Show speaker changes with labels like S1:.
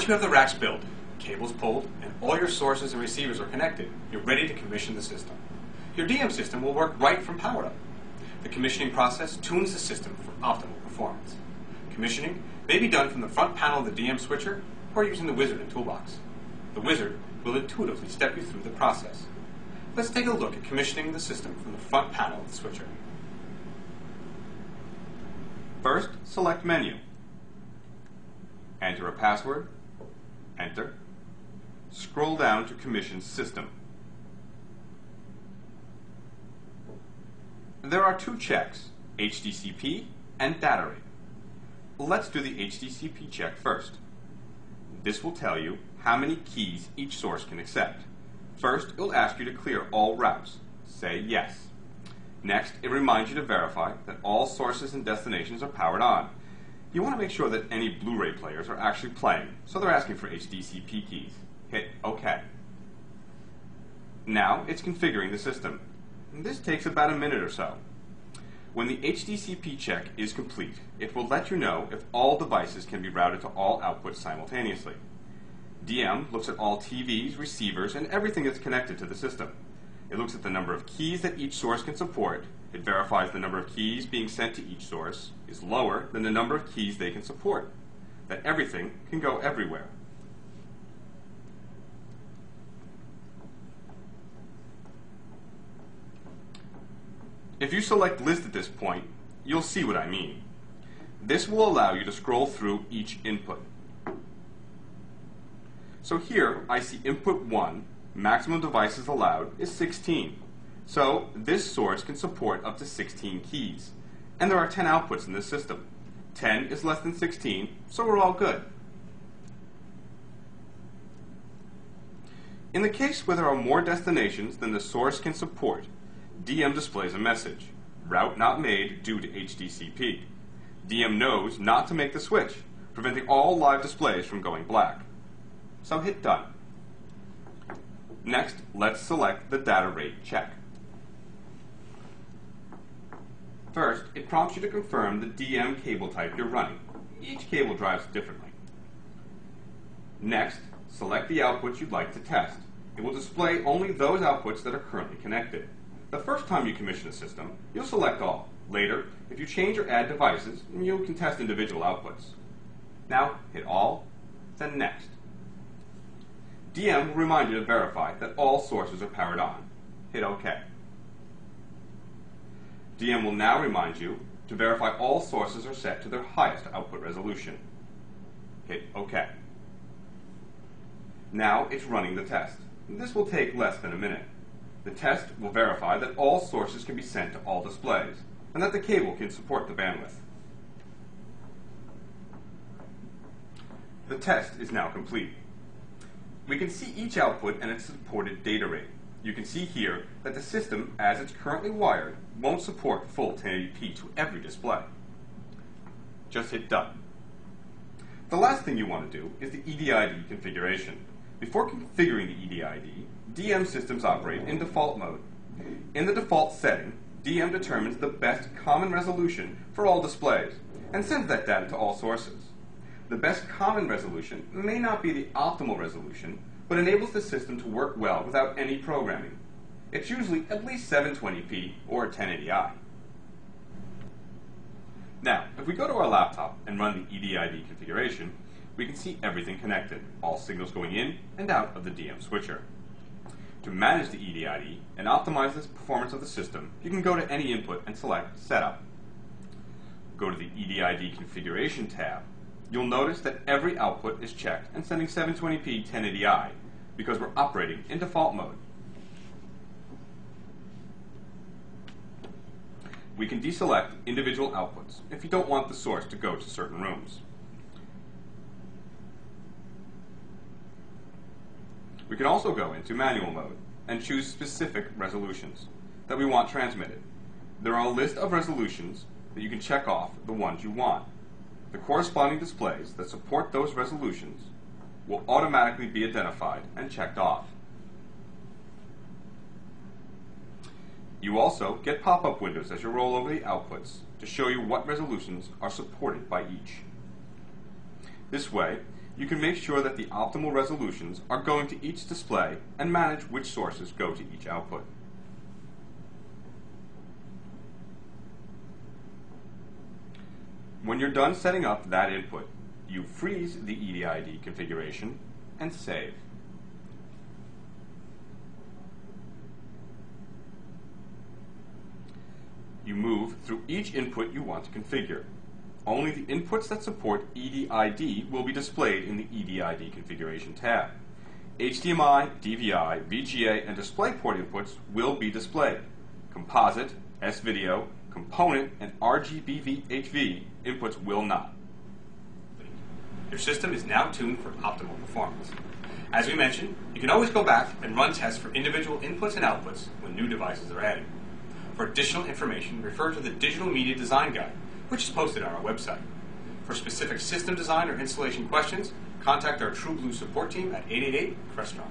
S1: Once you have the racks built, cables pulled, and all your sources and receivers are connected, you're ready to commission the system. Your DM system will work right from power up. The commissioning process tunes the system for optimal performance. Commissioning may be done from the front panel of the DM switcher or using the wizard and toolbox. The wizard will intuitively step you through the process. Let's take a look at commissioning the system from the front panel of the switcher.
S2: First, select Menu. Enter a password. Enter. Scroll down to Commission System. There are two checks, HDCP and data rate. Let's do the HDCP check first. This will tell you how many keys each source can accept. First, it will ask you to clear all routes. Say yes. Next, it reminds you to verify that all sources and destinations are powered on. You want to make sure that any Blu-ray players are actually playing, so they're asking for HDCP keys. Hit OK. Now it's configuring the system. This takes about a minute or so. When the HDCP check is complete, it will let you know if all devices can be routed to all outputs simultaneously. DM looks at all TVs, receivers, and everything that's connected to the system. It looks at the number of keys that each source can support. It verifies the number of keys being sent to each source is lower than the number of keys they can support, that everything can go everywhere. If you select List at this point, you'll see what I mean. This will allow you to scroll through each input. So here I see input 1, maximum devices allowed, is 16. So this source can support up to 16 keys. And there are 10 outputs in this system. 10 is less than 16, so we're all good. In the case where there are more destinations than the source can support, DM displays a message, route not made due to HDCP. DM knows not to make the switch, preventing all live displays from going black. So hit Done. Next, let's select the data rate check. First, it prompts you to confirm the DM cable type you're running. Each cable drives differently. Next, select the outputs you'd like to test. It will display only those outputs that are currently connected. The first time you commission a system, you'll select all. Later, if you change or add devices, you can test individual outputs. Now, hit All, then Next. DM will remind you to verify that all sources are powered on. Hit OK. DM will now remind you to verify all sources are set to their highest output resolution. Hit OK. Now it's running the test. This will take less than a minute. The test will verify that all sources can be sent to all displays, and that the cable can support the bandwidth. The test is now complete. We can see each output and its supported data rate. You can see here that the system, as it's currently wired, won't support full 1080p to every display. Just hit Done. The last thing you want to do is the EDID configuration. Before configuring the EDID, DM systems operate in default mode. In the default setting, DM determines the best common resolution for all displays and sends that data to all sources. The best common resolution may not be the optimal resolution, but enables the system to work well without any programming. It's usually at least 720p or 1080i. Now, if we go to our laptop and run the EDID configuration, we can see everything connected, all signals going in and out of the DM switcher. To manage the EDID and optimize the performance of the system, you can go to any input and select Setup. Go to the EDID Configuration tab. You'll notice that every output is checked and sending 720p 1080i because we're operating in default mode. We can deselect individual outputs if you don't want the source to go to certain rooms. We can also go into manual mode and choose specific resolutions that we want transmitted. There are a list of resolutions that you can check off the ones you want. The corresponding displays that support those resolutions will automatically be identified and checked off. You also get pop-up windows as you roll over the outputs to show you what resolutions are supported by each. This way, You can make sure that the optimal resolutions are going to each display and manage which sources go to each output. When you're done setting up that input, you freeze the EDID configuration and save. You move through each input you want to configure. Only the inputs that support EDID will be displayed in the EDID configuration tab. HDMI, DVI, VGA, and DisplayPort inputs will be displayed. Composite, S-Video, component, and RGB-HV inputs will not.
S1: Your system is now tuned for optimal performance. As we mentioned, you can always go back and run tests for individual inputs and outputs when new devices are added. For additional information, refer to the Digital Media Design Guide, which is posted on our website. For specific system design or installation questions, contact our True Blue support team at 888-Crestron.